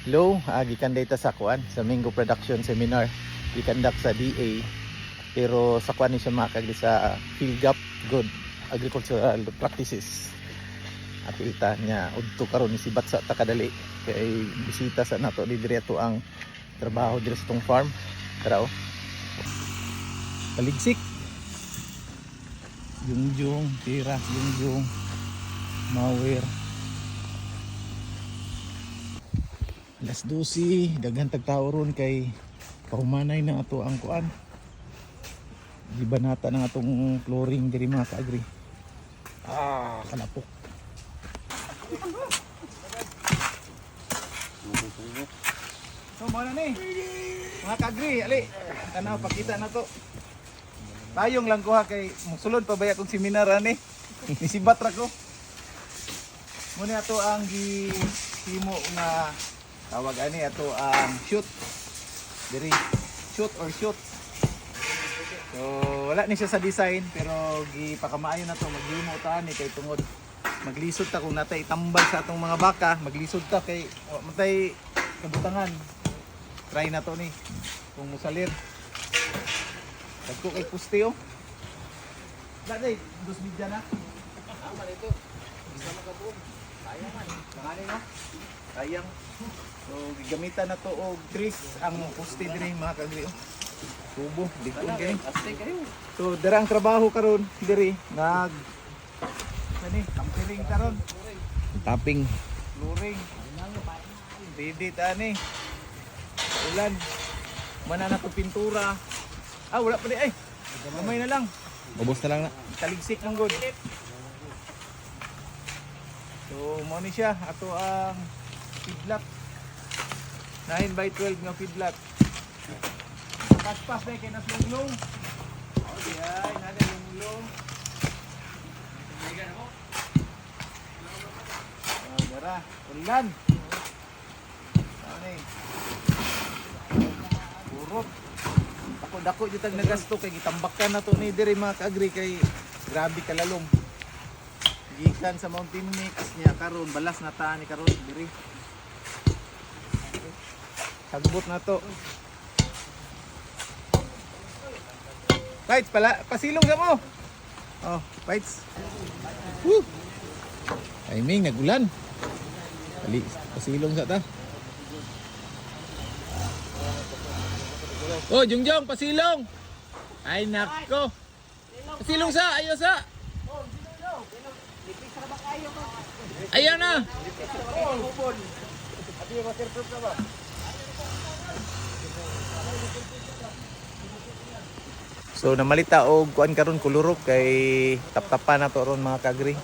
Hello, gikan data sa kuan sa Mingo Production Seminar gikandak sa DA, pero sa kuan ni siya makagli sa PhilGap Good Agricultural Practices. Apilta niya udto karon ni sibat sa takadali kay bisita sa nato di direto ang trabaho diri sa tong farm. Tara oh. Paligsik. Jungjung, tira, jungjung, mawir. Alas 12, daghan tagtao ron kay pahumanay na ato ang kuan. Gibanata na atong flooring diri mga kaagri. Kalapok. So mo na ni. Mga kaagri, ali. Tanaw pakita na to. Tayong lang ko ha kay musulod pa baya kong seminar ani. Nisibat ra ko. Muna ato ang gihimo nga tawag ani ato ang shoot. Diri shoot or shoot. So wala ni siya sa design pero gipakamaayo na to maghimo ta ni kay tungod maglisod ta kung natay itambal sa atong mga baka, maglisod ta kay matay kabutangan. Try na to ni kung musalir. Dagko kay puste oh. Dali, dos bidya na. Man ito. Bisa makabum. Sayang man. Kangani no? Sayang. So gigamitan na to og trees ang poste diri mga kaagri. Tubo, dikon kay. So dira ang trabaho karon diri nag kani, tampering karon. Tapping, flooring. Ready ta ni. Ulan. Mana na to pintura. Wala pa di ay. Gamay na lang. Ubos na lang na. Taligsik ng good. So mo ni siya ato ang feedlot. 9x12 nga feedlot. Paspas na kay naslunglong. Ay, nada lunglong. Dara, ulan. Ani. Burot. Dako jud tag nagasto kay gitambakan na to ni diri mga kaagri kay grabe kalalom. Gikan sa mountain mix niya karon balas na ta ni karon diri. Sagbot na to. Bites pala, pasilong sa mo. Oh, bites. Woo. Timing nagulan. Dali, pasilong sa ta. Oh, Jungjong, pasilong. Ay nako. Pasilong sa, ayo sa. Ayan na. So namalita og kuan karon kulurok kay taptapan na to ron mga kaagri.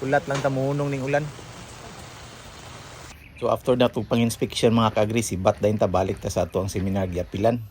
Ulat lang ta muhunong ning ulan. So after na to pang inspection mga kaagri, si bat dayon ta balik ta sa ato ang seminar giapilan.